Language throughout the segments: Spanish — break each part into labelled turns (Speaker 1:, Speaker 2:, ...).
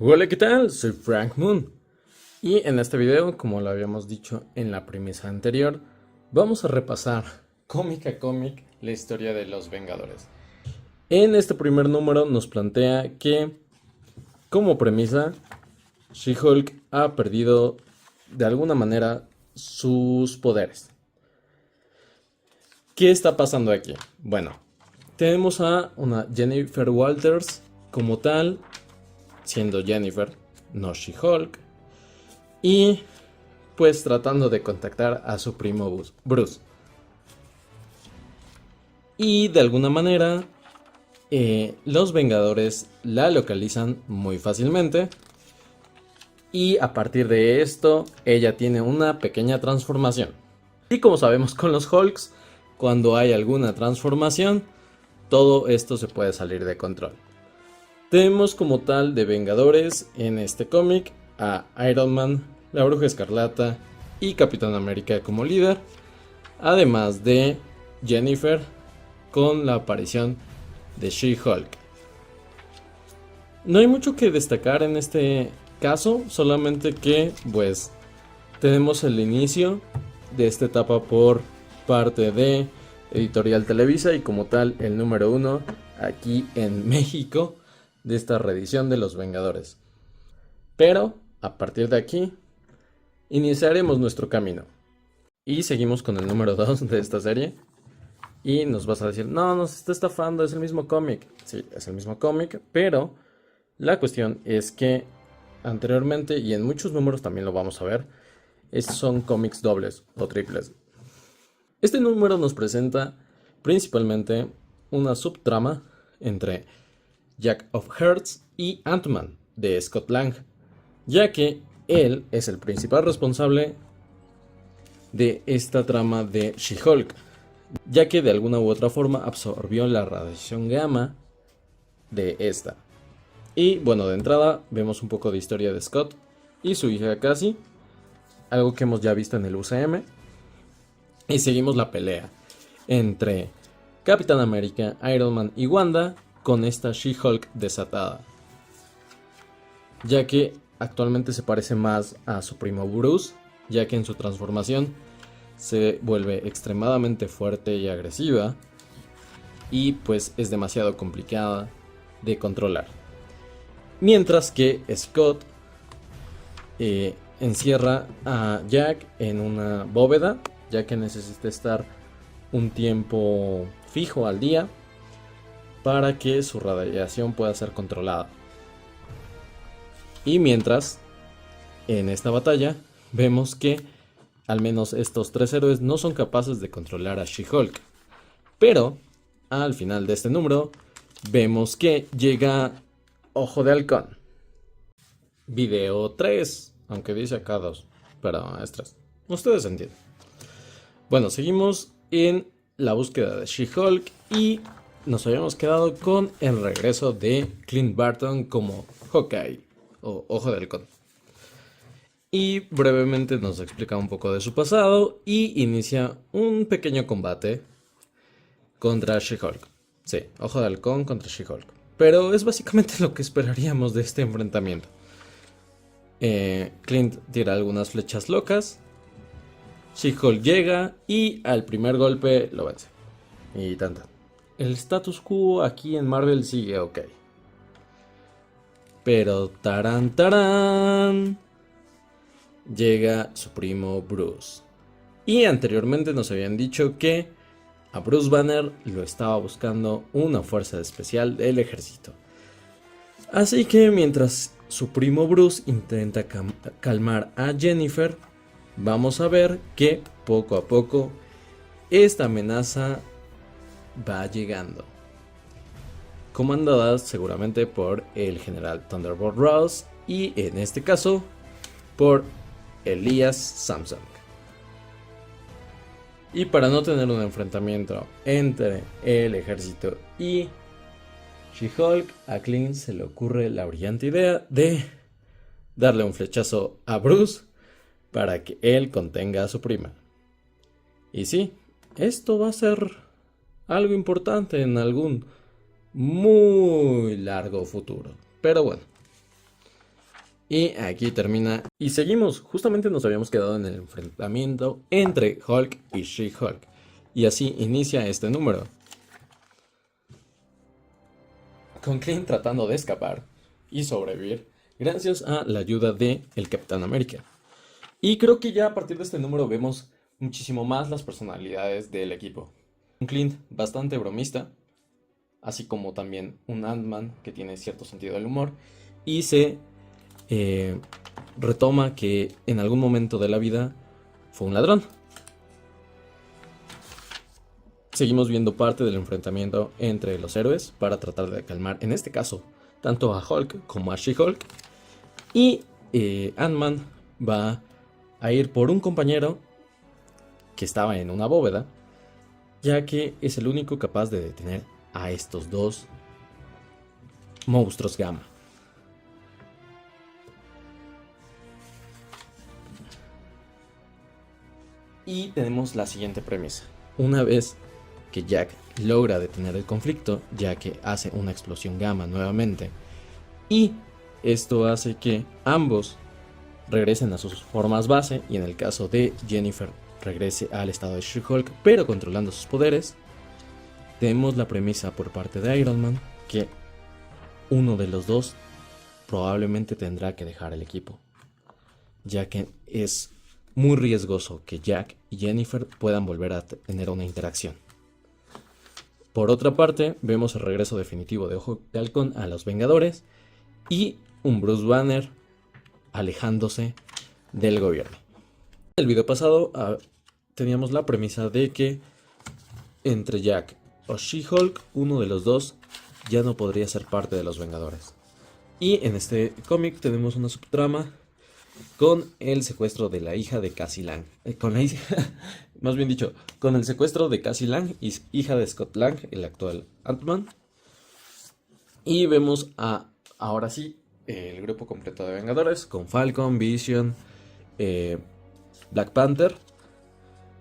Speaker 1: Hola, ¿qué tal? Soy Frank Moon y en este video, como lo habíamos dicho en la premisa anterior, vamos a repasar cómic a cómic la historia de los Vengadores. En este primer número nos plantea que, como premisa, She-Hulk ha perdido de alguna manera sus poderes. ¿Qué está pasando aquí? Bueno, tenemos a una Jennifer Walters como tal, siendo Jennifer, no She-Hulk, y pues tratando de contactar a su primo Bruce. Y de alguna manera, los Vengadores la localizan muy fácilmente. Y a partir de esto, ella tiene una pequeña transformación. Y como sabemos con los Hulks, cuando hay alguna transformación, todo esto se puede salir de control. Tenemos como tal de Vengadores en este cómic a Iron Man, la Bruja Escarlata y Capitán América como líder, además de Jennifer con la aparición de She-Hulk. No hay mucho que destacar en este caso, solamente que pues tenemos el inicio de esta etapa por parte de Editorial Televisa y como tal el número 1 aquí en México de esta reedición de Los Vengadores. Pero a partir de aquí iniciaremos nuestro camino y seguimos con el número 2 de esta serie. Y nos vas a decir, no, nos está estafando, es el mismo cómic. Sí, es el mismo cómic, pero la cuestión es que anteriormente y en muchos números también lo vamos a ver, estos son cómics dobles o triples. Este número nos presenta principalmente una subtrama entre Jack of Hearts y Ant-Man de Scott Lang, ya que él es el principal responsable de esta trama de She-Hulk, ya que de alguna u otra forma absorbió la radiación gamma de esta. Y bueno, de entrada vemos un poco de historia de Scott y su hija Cassie, algo que hemos ya visto en el UCM, y seguimos la pelea entre Capitán América, Iron Man y Wanda con esta She-Hulk desatada, ya que actualmente se parece más a su primo Bruce, ya que en su transformación se vuelve extremadamente fuerte y agresiva y pues es demasiado complicada de controlar. Mientras que Scott encierra a Jack en una bóveda, ya que necesita estar un tiempo fijo al día para que su radiación pueda ser controlada. Y mientras, en esta batalla, vemos que al menos estos tres héroes no son capaces de controlar a She-Hulk. Pero, al final de este número, vemos que llega Ojo de Halcón. Video 3, aunque dice acá 2, pero es 3. Ustedes entienden. Bueno, seguimos en la búsqueda de She-Hulk y nos habíamos quedado con el regreso de Clint Barton como Hawkeye o Ojo de Halcón. Y brevemente nos explica un poco de su pasado y inicia un pequeño combate contra She-Hulk. Sí, Ojo de Halcón contra She-Hulk. Pero es básicamente lo que esperaríamos de este enfrentamiento. Clint tira algunas flechas locas. She-Hulk llega y al primer golpe lo vence. Y tanta. El status quo aquí en Marvel sigue ok. Pero tarán, llega su primo Bruce. Y anteriormente nos habían dicho que a Bruce Banner lo estaba buscando una fuerza especial del ejército. Así que mientras su primo Bruce intenta calmar a Jennifer, vamos a ver que poco a poco esta amenaza va llegando. Comandadas seguramente por el general Thunderbolt Ross y en este caso por Elias Samson. Y para no tener un enfrentamiento entre el ejército y She-Hulk, a Clint se le ocurre la brillante idea de darle un flechazo a Bruce para que él contenga a su prima. Y sí, esto va a ser algo importante en algún muy largo futuro. Pero bueno, Y aquí termina. Y seguimos. Justamente nos habíamos quedado en el enfrentamiento entre Hulk y She-Hulk. Y así inicia este número. Con Clint tratando de escapar y sobrevivir gracias a la ayuda de el Capitán América. Y creo que ya a partir de este número vemos muchísimo más las personalidades del equipo. Un Clint bastante bromista, así como también un Ant-Man que tiene cierto sentido del humor y se retoma que en algún momento de la vida fue un ladrón. Seguimos viendo parte del enfrentamiento entre los héroes para tratar de calmar, en este caso, tanto a Hulk como a She-Hulk. Y Ant-Man va a ir por un compañero que estaba en una bóveda, ya que es el único capaz de detener a estos dos monstruos gamma. Y tenemos la siguiente premisa. Una vez que Jack logra detener el conflicto, ya que hace una explosión gamma nuevamente, y esto hace que ambos regresen a sus formas base, y en el caso de Jennifer regrese al estado de She-Hulk, pero controlando sus poderes, tenemos la premisa por parte de Iron Man que uno de los dos probablemente tendrá que dejar el equipo, ya que es muy riesgoso que Jack y Jennifer puedan volver a tener una interacción. Por otra parte, vemos el regreso definitivo de Ojo de Halcón a los Vengadores y un Bruce Banner alejándose del gobierno. En el video pasado teníamos la premisa de que entre Jack o She-Hulk, uno de los dos ya no podría ser parte de los Vengadores. Y en este cómic tenemos una subtrama con el secuestro de la hija de Cassie Lang. Más bien dicho, con el secuestro de Cassie Lang, hija de Scott Lang, el actual Ant-Man. Y vemos ahora sí, el grupo completo de Vengadores, con Falcon, Vision, Black Panther,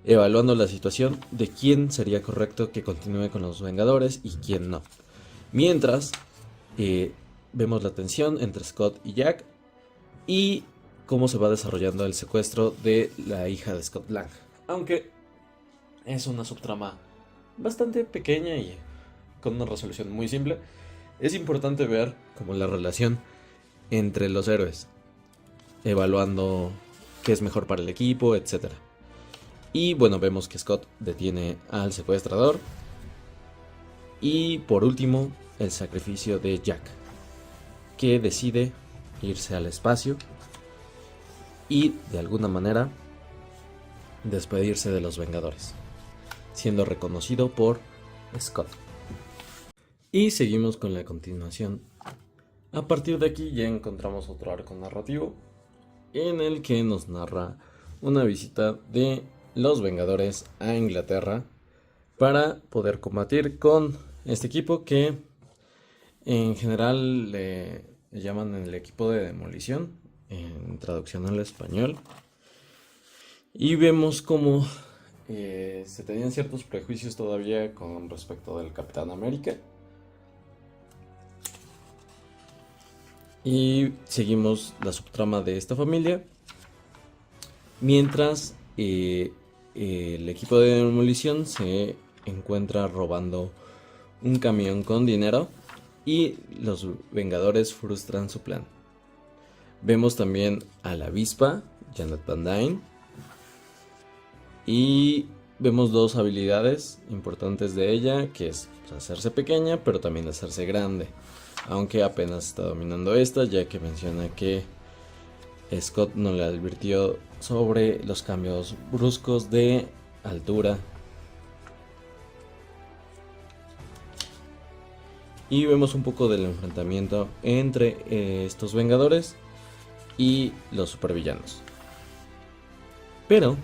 Speaker 1: evaluando la situación de quién sería correcto que continúe con los Vengadores y quién no. Mientras, vemos la tensión entre Scott y Jack y cómo se va desarrollando el secuestro de la hija de Scott Lang. Aunque es una subtrama bastante pequeña y con una resolución muy simple, es importante ver como la relación entre los héroes, evaluando qué es mejor para el equipo, etc. Y bueno, vemos que Scott detiene al secuestrador. Y por último, el sacrificio de Jack, que decide irse al espacio y de alguna manera despedirse de los Vengadores, siendo reconocido por Scott. Y seguimos con la continuación. A partir de aquí ya encontramos otro arco narrativo en el que nos narra una visita de los Vengadores a Inglaterra para poder combatir con este equipo que en general le llaman el equipo de demolición, en traducción al español. Y vemos cómo se tenían ciertos prejuicios todavía con respecto del Capitán América. Y seguimos la subtrama de esta familia, mientras el equipo de demolición se encuentra robando un camión con dinero y los Vengadores frustran su plan. Vemos también a la avispa, Janet Van Dyne, y vemos dos habilidades importantes de ella, que es hacerse pequeña pero también hacerse grande, aunque apenas está dominando esta, ya que menciona que Scott no le advirtió sobre los cambios bruscos de altura. Y vemos un poco del enfrentamiento entre estos Vengadores y los supervillanos. Pero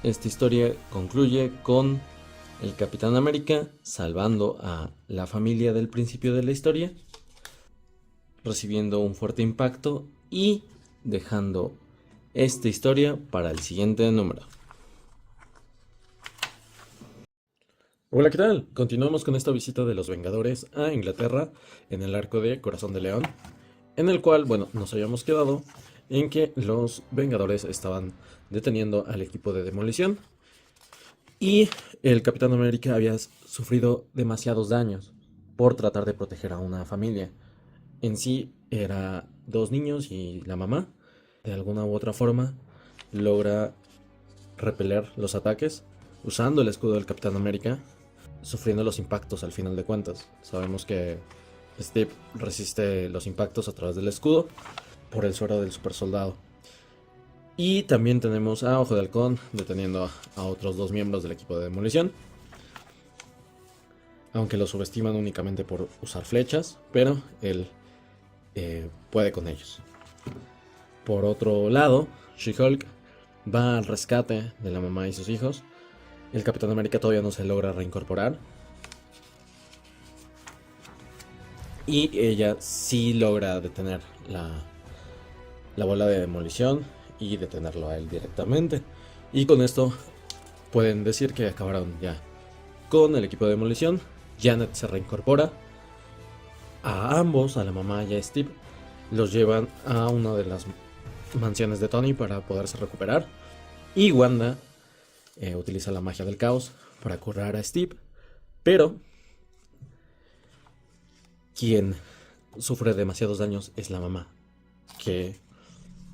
Speaker 1: esta historia concluye con el Capitán América salvando a la familia del principio de la historia, recibiendo un fuerte impacto y dejando esta historia para el siguiente número. Hola, ¿qué tal? Continuamos con esta visita de los Vengadores a Inglaterra en el arco de Corazón de León, en el cual, bueno, nos habíamos quedado en que los Vengadores estaban deteniendo al equipo de demolición y el Capitán América había sufrido demasiados daños por tratar de proteger a una familia. En sí era dos niños y la mamá. De alguna u otra forma logra repeler los ataques usando el escudo del Capitán América, sufriendo los impactos al final de cuentas. Sabemos que Steve resiste los impactos a través del escudo por el suero del super soldado. Y también tenemos a Ojo de Halcón deteniendo a otros dos miembros del equipo de demolición, aunque lo subestiman únicamente por usar flechas, pero él puede con ellos. Por otro lado, She-Hulk va al rescate de la mamá y sus hijos. El Capitán América todavía no se logra reincorporar. Y ella sí logra detener la bola de demolición y detenerlo a él directamente. Y con esto pueden decir que acabaron ya con el equipo de demolición. Janet se reincorpora. A ambos, a la mamá y a Steve, los llevan a una de las mansiones de Tony para poderse recuperar. Y Wanda utiliza la magia del caos para curar a Steve. Pero quien sufre demasiados daños es la mamá, que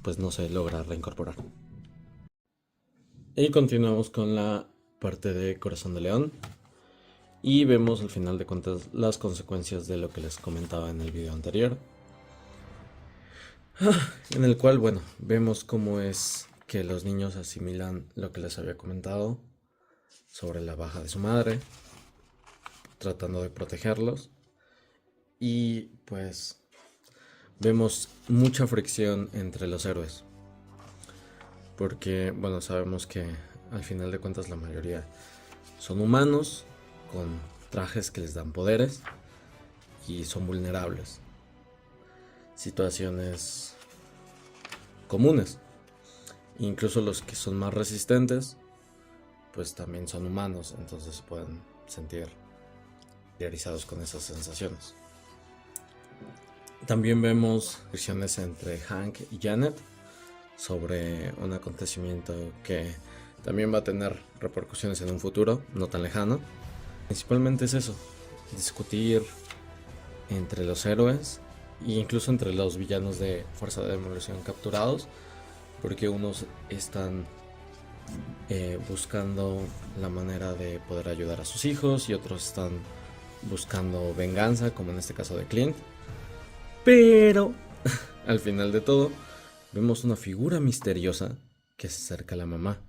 Speaker 1: pues no se logra reincorporar. Y continuamos con la parte de Corazón de León. Y vemos al final de cuentas las consecuencias de lo que les comentaba en el video anterior. En el cual, bueno, vemos cómo es que los niños asimilan lo que les había comentado sobre la baja de su madre, tratando de protegerlos. Y pues vemos mucha fricción entre los héroes. Porque, bueno, sabemos que al final de cuentas la mayoría son humanos con trajes que les dan poderes y son vulnerables. Situaciones comunes. Incluso los que son más resistentes, pues también son humanos, entonces pueden sentir familiarizados con esas sensaciones. También vemos versiones entre Hank y Janet sobre un acontecimiento que también va a tener repercusiones en un futuro no tan lejano. Principalmente es eso, discutir entre los héroes e incluso entre los villanos de Fuerza de Demolición capturados, porque unos están buscando la manera de poder ayudar a sus hijos y otros están buscando venganza, como en este caso de Clint. Pero al final de todo vemos una figura misteriosa que se acerca a la mamá.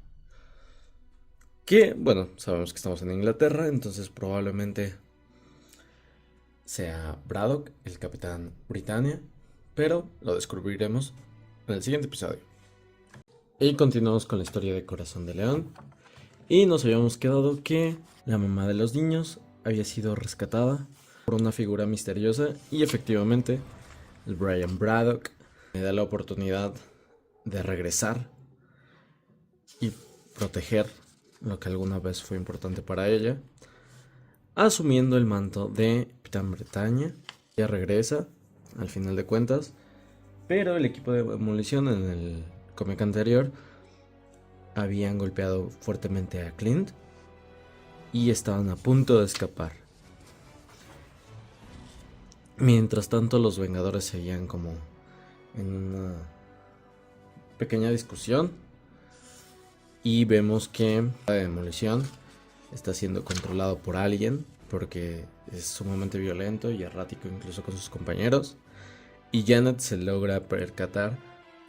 Speaker 1: Que, bueno, sabemos que estamos en Inglaterra, entonces probablemente sea Braddock, el Capitán Britannia, pero lo descubriremos en el siguiente episodio. Y continuamos con la historia de Corazón de León. Y nos habíamos quedado que la mamá de los niños había sido rescatada por una figura misteriosa y efectivamente el Brian Braddock le da la oportunidad de regresar y proteger lo que alguna vez fue importante para ella, asumiendo el manto de Capitán Bretaña. Ella regresa al final de cuentas, pero el equipo de demolición en el cómic anterior habían golpeado fuertemente a Clint y estaban a punto de escapar. Mientras tanto, los Vengadores seguían como en una pequeña discusión y vemos que la demolición está siendo controlado por alguien porque es sumamente violento y errático incluso con sus compañeros, y Janet se logra percatar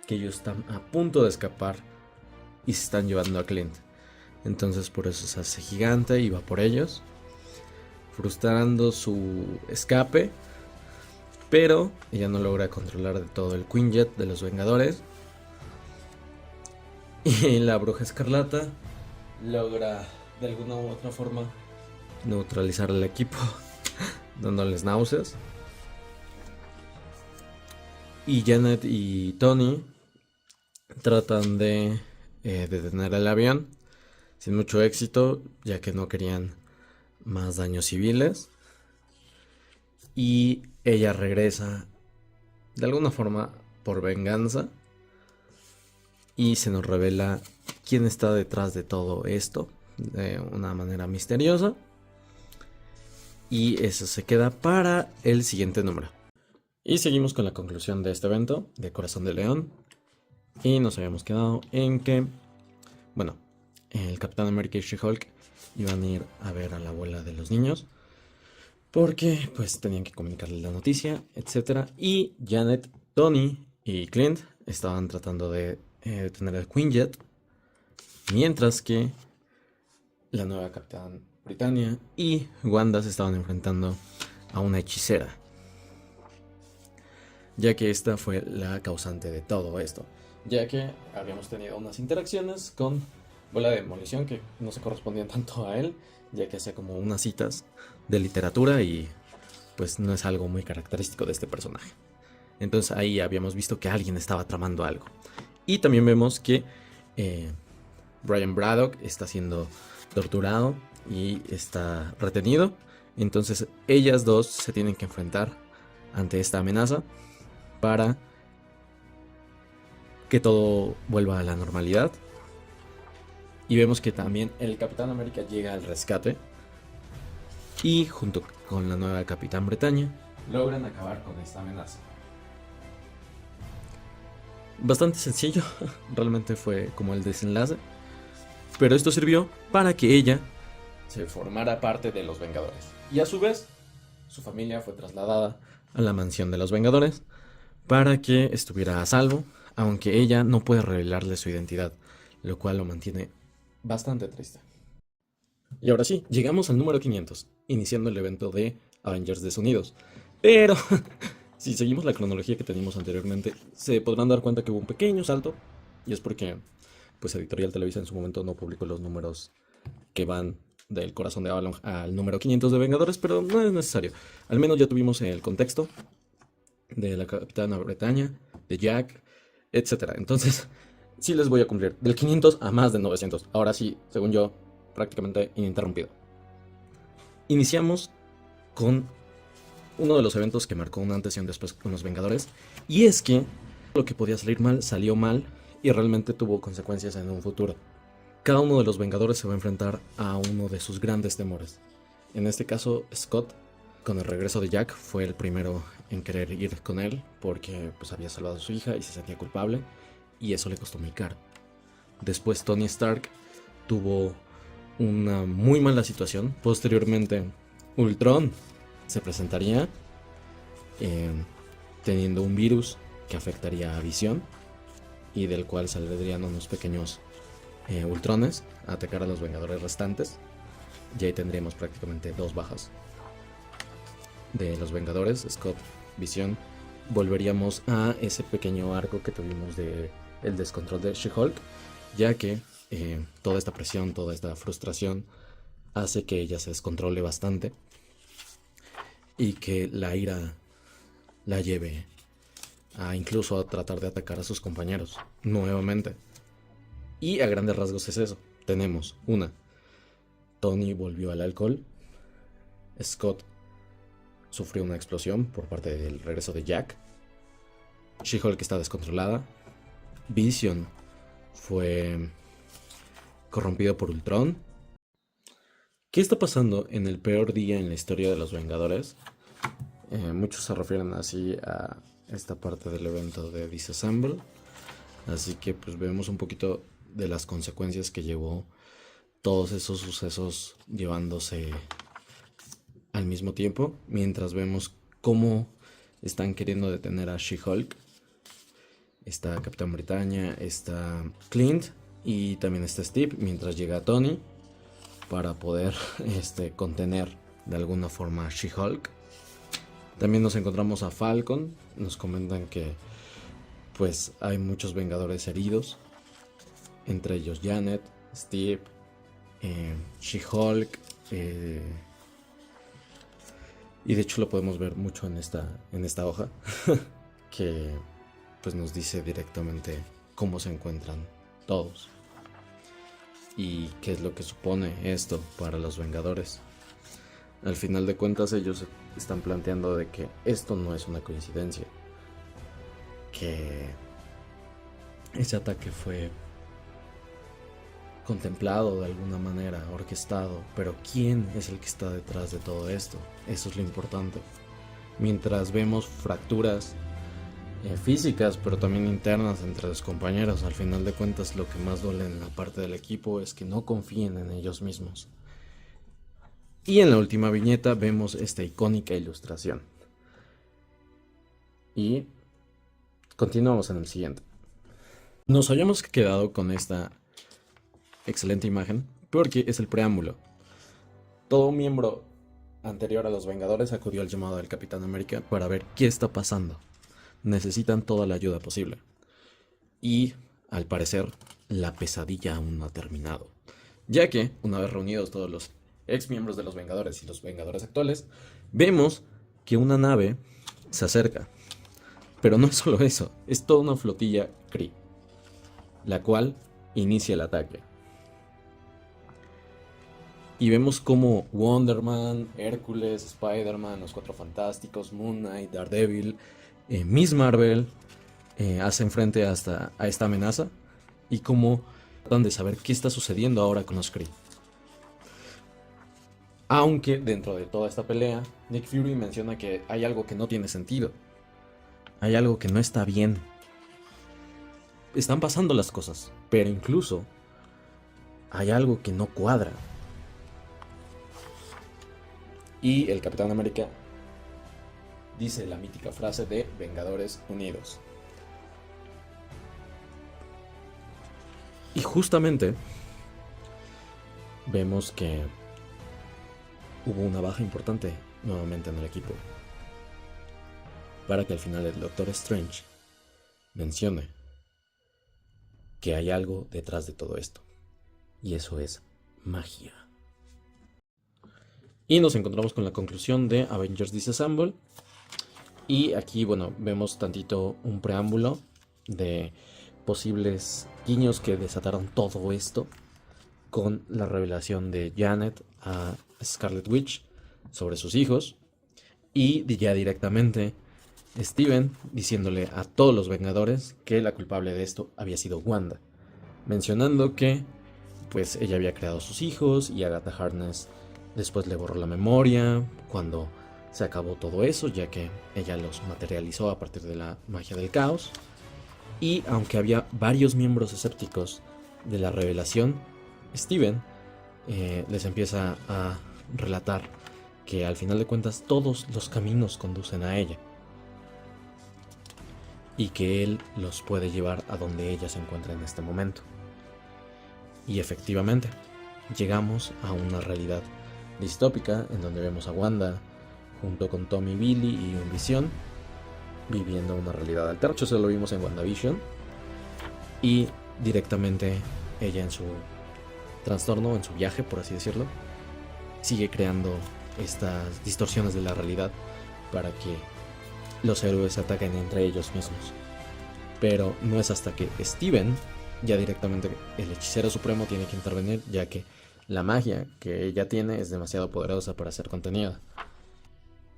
Speaker 1: que ellos están a punto de escapar y se están llevando a Clint. Entonces por eso se hace gigante y va por ellos, frustrando su escape, pero ella no logra controlar de todo el Quinjet de los Vengadores. Y la Bruja Escarlata logra de alguna u otra forma neutralizar al equipo, dándoles náuseas. Y Janet y Tony tratan de detener el avión sin mucho éxito, ya que no querían más daños civiles. Y ella regresa de alguna forma por venganza y se nos revela quién está detrás de todo esto de una manera misteriosa. Y eso se queda para el siguiente número. Y seguimos con la conclusión de este evento de Corazón de León. Y nos habíamos quedado en que, bueno, el Capitán América y She-Hulk iban a ir a ver a la abuela de los niños, porque pues tenían que comunicarle la noticia, etc. Y Janet, Tony y Clint estaban tratando de detener el Quinjet, mientras que la nueva Capitán Britannia y Wanda se estaban enfrentando a una hechicera, ya que esta fue la causante de todo esto, ya que habíamos tenido unas interacciones con Bola de Demolición que no se correspondían tanto a él, ya que hacía como unas citas de literatura y pues no es algo muy característico de este personaje. Entonces ahí habíamos visto que alguien estaba tramando algo. Y también vemos que Brian Braddock está siendo torturado y está retenido. Entonces ellas dos se tienen que enfrentar ante esta amenaza para que todo vuelva a la normalidad. Y vemos que también el Capitán América llega al rescate y junto con la nueva Capitán Bretaña logran acabar con esta amenaza. Bastante sencillo, realmente fue como el desenlace, pero esto sirvió para que ella se formara parte de los Vengadores. Y a su vez, su familia fue trasladada a la mansión de los Vengadores para que estuviera a salvo, aunque ella no puede revelarle su identidad, lo cual lo mantiene bastante triste. Y ahora sí, llegamos al número 500, iniciando el evento de Avengers Desunidos. Pero si seguimos la cronología que teníamos anteriormente, se podrán dar cuenta que hubo un pequeño salto, y es porque pues Editorial Televisa en su momento no publicó los números que van del Corazón de Avalon al número 500 de Vengadores, pero no es necesario. Al menos ya tuvimos el contexto de la Capitana Bretaña, de Jack, etc. Entonces, sí les voy a cumplir del 500 a más de 900. Ahora sí, según yo, prácticamente ininterrumpido. Iniciamos con uno de los eventos que marcó un antes y un después con los Vengadores, y es que lo que podía salir mal salió mal y realmente tuvo consecuencias en un futuro. Cada uno de los Vengadores se va a enfrentar a uno de sus grandes temores. En este caso, Scott, con el regreso de Jack, fue el primero en querer ir con él porque pues, había salvado a su hija y se sentía culpable, y eso le costó muy caro. Después Tony Stark tuvo una muy mala situación. Posteriormente, Ultron se presentaría teniendo un virus que afectaría a Visión y del cual saldrían unos pequeños Ultrones a atacar a los Vengadores restantes. Y ahí tendríamos prácticamente dos bajas de los Vengadores, Scott, Visión. Volveríamos a ese pequeño arco que tuvimos de el descontrol de She-Hulk, ya que toda esta presión, toda esta frustración hace que ella se descontrole bastante y que la ira la lleve a incluso a tratar de atacar a sus compañeros nuevamente. Y a grandes rasgos es eso. Tenemos una, Tony volvió al alcohol, Scott sufrió una explosión por parte del regreso de Jack, She-Hulk está descontrolada, Vision fue corrompido por Ultron. ¿Qué está pasando en el peor día en la historia de los Vengadores? Muchos se refieren así a esta parte del evento de Disassemble. Así que pues vemos un poquito de las consecuencias que llevó todos esos sucesos llevándose al mismo tiempo. Mientras vemos cómo están queriendo detener a She-Hulk. Está Capitán Britannia, está Clint y también está Steve. Mientras llega Tony para poder contener de alguna forma a She-Hulk. También nos encontramos a Falcon. Nos comentan que pues hay muchos Vengadores heridos, entre ellos Janet, Steve, She-Hulk, y de hecho lo podemos ver mucho en esta hoja que pues nos dice directamente cómo se encuentran todos y qué es lo que supone esto para los Vengadores. Al final de cuentas ellos están planteando de que esto no es una coincidencia, que ese ataque fue contemplado de alguna manera, orquestado, pero ¿quién es el que está detrás de todo esto? Eso es lo importante. Mientras vemos fracturas físicas, pero también internas entre los compañeros, al final de cuentas lo que más duele en la parte del equipo es que no confíen en ellos mismos. Y en la última viñeta vemos esta icónica ilustración. Y continuamos en el siguiente. Nos habíamos quedado con esta excelente imagen porque es el preámbulo. Todo miembro anterior a los Vengadores acudió al llamado del Capitán América para ver qué está pasando. Necesitan toda la ayuda posible. Y, al parecer, la pesadilla aún no ha terminado. Ya que, una vez reunidos todos los ex miembros de los Vengadores y los Vengadores actuales, vemos que una nave se acerca. Pero no es solo eso, es toda una flotilla Kree, la cual inicia el ataque. Y vemos como Wonder Man, Hércules, Spider-Man, los Cuatro Fantásticos, Moon Knight, Daredevil, Miss Marvel hacen frente a esta amenaza y cómo tratan de saber qué está sucediendo ahora con los Kree. Aunque dentro de toda esta pelea, Nick Fury menciona que hay algo que no tiene sentido. Hay algo que no está bien. Están pasando las cosas, pero incluso hay algo que no cuadra. Y el Capitán América dice la mítica frase de Vengadores Unidos. Y justamente vemos que hubo una baja importante nuevamente en el equipo. Para que al final el Doctor Strange mencione que hay algo detrás de todo esto. Y eso es magia. Y nos encontramos con la conclusión de Avengers Disassemble. Y aquí, bueno, vemos tantito un preámbulo de posibles guiños que desataron todo esto con la revelación de Janet a Scarlet Witch sobre sus hijos. Y ya directamente Steven diciéndole a todos los Vengadores que la culpable de esto había sido Wanda. Mencionando que pues ella había creado sus hijos y Agatha Harkness después le borró la memoria cuando se acabó todo eso, ya que ella los materializó a partir de la magia del caos. Y aunque había varios miembros escépticos de la revelación, Steven les empieza a relatar que al final de cuentas todos los caminos conducen a ella. Y que él los puede llevar a donde ella se encuentra en este momento. Y efectivamente, llegamos a una realidad distópica en donde vemos a Wanda junto con Tommy, Billy y un Visión viviendo una realidad alterna. Eso lo vimos en WandaVision. Y directamente ella en su trastorno, en su viaje, por así decirlo, sigue creando estas distorsiones de la realidad para que los héroes se ataquen entre ellos mismos. Pero no es hasta que Steven, ya directamente el hechicero supremo, tiene que intervenir, ya que la magia que ella tiene es demasiado poderosa para ser contenida.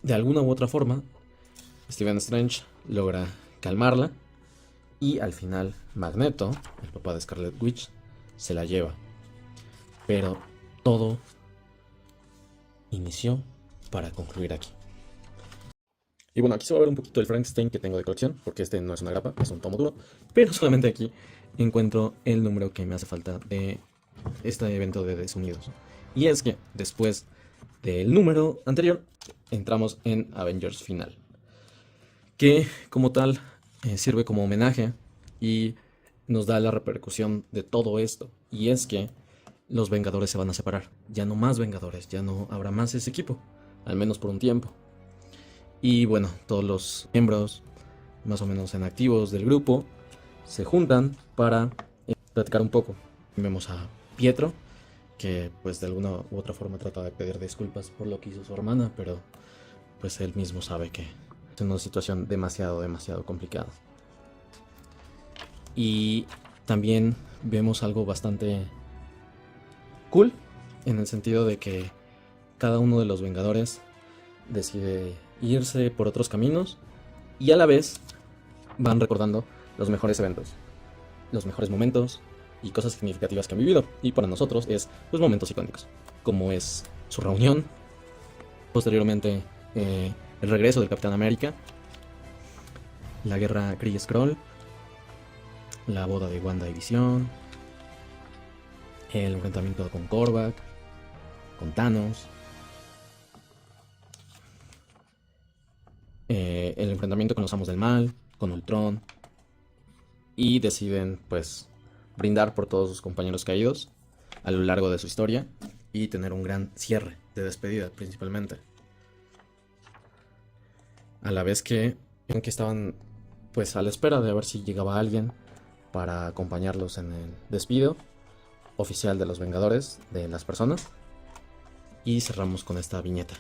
Speaker 1: De alguna u otra forma, Stephen Strange logra calmarla y al final Magneto, el papá de Scarlet Witch, se la lleva. Pero todo inició para concluir aquí. Y bueno, aquí se va a ver un poquito el Frankenstein que tengo de colección, porque este no es una grapa, es un tomo duro. Pero solamente aquí encuentro el número que me hace falta de este evento de Desunidos. Y es que después del número anterior, entramos en Avengers Final, que como tal sirve como homenaje y nos da la repercusión de todo esto. Y es que los Vengadores se van a separar. Ya no más Vengadores, ya no habrá más ese equipo, al menos por un tiempo. Y bueno, todos los miembros más o menos en activos del grupo se juntan para platicar un poco. Vemos a Pietro, que pues de alguna u otra forma trata de pedir disculpas por lo que hizo su hermana, pero pues él mismo sabe que es una situación demasiado complicada. Y también vemos algo bastante cool, en el sentido de que cada uno de los Vengadores decide irse por otros caminos y a la vez van recordando los mejores eventos. los mejores momentos y cosas significativas que han vivido. Y para nosotros es pues momentos icónicos, como es su reunión, posteriormente el regreso del Capitán América, la guerra Kree-Skrull, la boda de Wanda y Visión, el enfrentamiento con Korvac, con Thanos, el enfrentamiento con los Amos del Mal, con Ultron, y deciden pues brindar por todos sus compañeros caídos a lo largo de su historia y tener un gran cierre de despedida principalmente. A la vez que estaban pues a la espera de ver si llegaba alguien para acompañarlos en el despido oficial de los Vengadores de las personas. Y cerramos con esta viñeta.